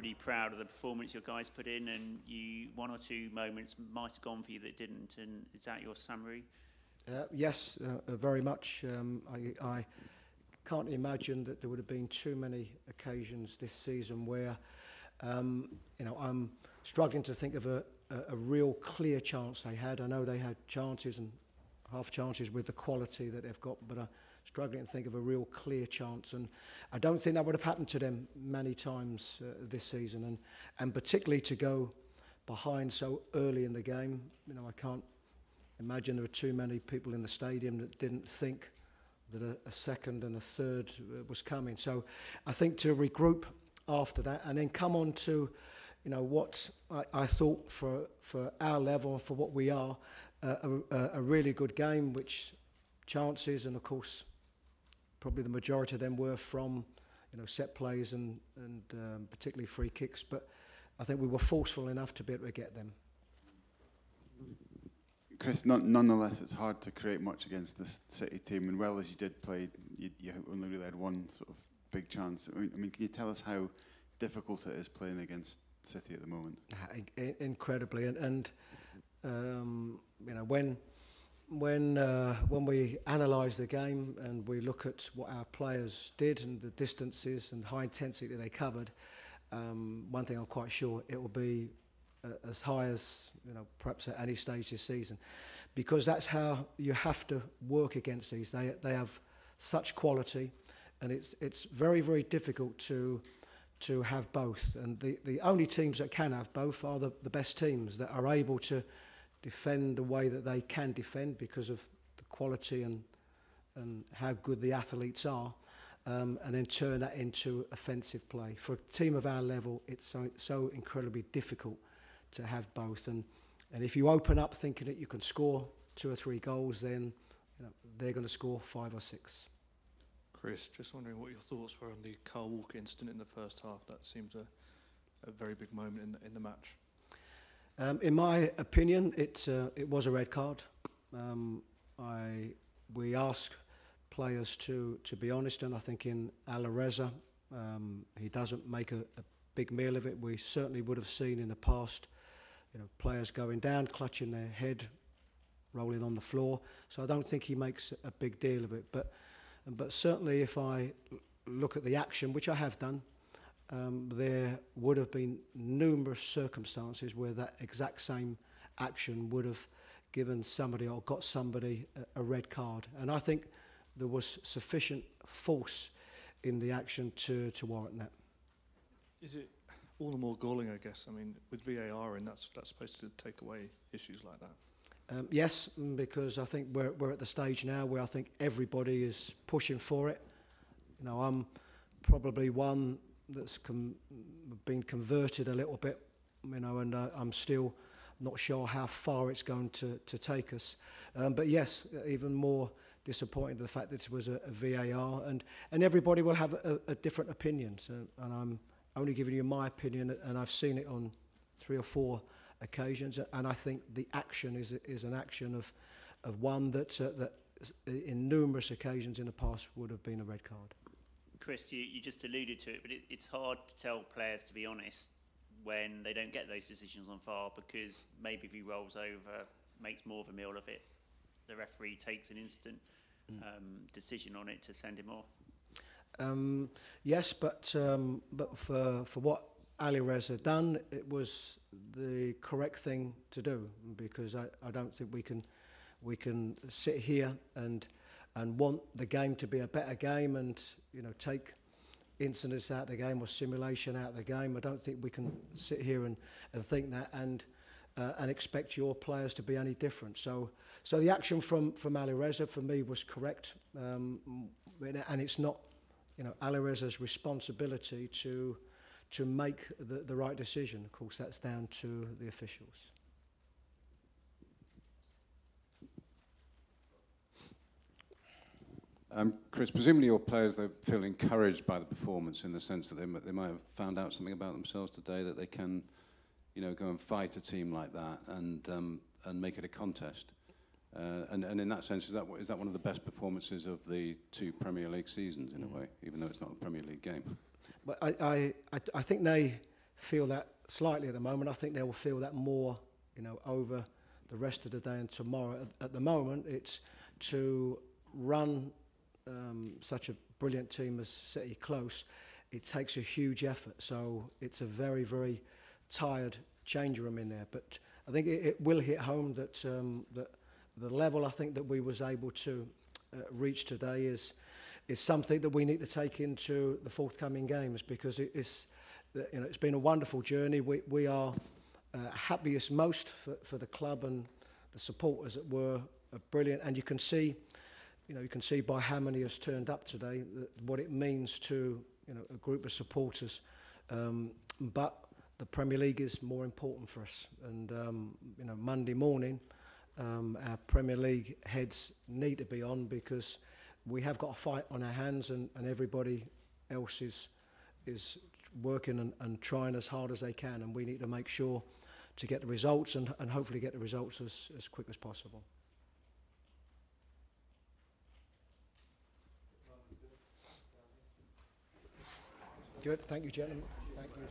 pretty proud of the performance your guys put in, and one or two moments might have gone for you that didn't. And is that your summary? Yes, very much. I can't imagine that there would have been too many occasions this season where, I'm struggling to think of a real clear chance they had. I know they had chances and half chances with the quality that they've got, but I'm struggling to think of a real clear chance. And I don't think that would have happened to them many times this season. And particularly to go behind so early in the game, I can't imagine there were too many people in the stadium that didn't think that a second and a third was coming. So I think to regroup after that and then come on to, what I thought for our level and for what we are, a really good game, which chances, and of course probably the majority of them were from set plays and particularly free kicks, but I think we were forceful enough to be able to get them. Chris, nonetheless, it's hard to create much against this City team, and well as you did play, you only really had one sort of big chance. I mean, can you tell us how difficult it is playing against City at the moment? Incredibly, and when we analyse the game and we look at what our players did and the distances and high intensity they covered, one thing I'm quite sure it will be as high as perhaps at any stage this season, because that's how you have to work against these. They have such quality, and it's very, very difficult to have both. And the only teams that can have both are the best teams that are able to defend the way that they can defend because of the quality and how good the athletes are, and then turn that into offensive play. For a team of our level, it's so incredibly difficult to have both. And if you open up thinking that you can score 2 or 3 goals, then they're going to score 5 or 6. Chris, just wondering what your thoughts were on the Carl Walker incident in the first half. That seems a very big moment in the match. In my opinion, it was a red card. We ask players to be honest, and I think in Alireza, he doesn't make a big meal of it. We certainly would have seen in the past, players going down, clutching their head, rolling on the floor. So I don't think he makes a big deal of it. But certainly if I look at the action, which I have done, there would have been numerous circumstances where that exact same action would have given somebody or got somebody a red card. And I think there was sufficient force in the action to warrant that. Is it all the more galling, I guess? I mean, with VAR, and that's supposed to take away issues like that. Yes, because I think we're at the stage now where I think everybody is pushing for it. I'm probably one that's been converted a little bit, and I'm still not sure how far it's going to take us. But yes, even more disappointed the fact that it was a VAR, and everybody will have a different opinion. And I'm only giving you my opinion, and I've seen it on 3 or 4 occasions, and I think the action is an action of one that in numerous occasions in the past would have been a red card. Chris, you just alluded to it, but it's hard to tell players to be honest when they don't get those decisions on VAR, because maybe if he rolls over, makes more of a meal of it, the referee takes an instant decision on it to send him off. Yes, but for what Alireza had done, it was the correct thing to do, because I don't think we can sit here and want the game to be a better game and take incidents out of the game or simulation out of the game. I don't think we can sit here and think that and expect your players to be any different. So the action from Alireza for me was correct, and it's not Alireza's responsibility to make the right decision. Of course, that's down to the officials. Chris, presumably your players, they feel encouraged by the performance in the sense that they might have found out something about themselves today, that they can, go and fight a team like that and make it a contest. And in that sense, is that one of the best performances of the 2 Premier League seasons in a way, even though it's not a Premier League game? But I think they feel that slightly at the moment. I think they will feel that more, over the rest of the day and tomorrow. At the moment, it's to run such a brilliant team as City close. It takes a huge effort, so it's a very, very tired change room in there. But I think it will hit home that that the level I think that we was able to reach today is something that we need to take into the forthcoming games, because it's been a wonderful journey. We are happiest most for the club, and the supporters that were brilliant. And you can see by how many has turned up today what it means to a group of supporters. But the Premier League is more important for us, and Monday morning our Premier League heads need to be on, because we have got a fight on our hands, and everybody else is working and trying as hard as they can, and we need to make sure to get the results and hopefully get the results as quick as possible. Good, thank you, gentlemen. Thank you.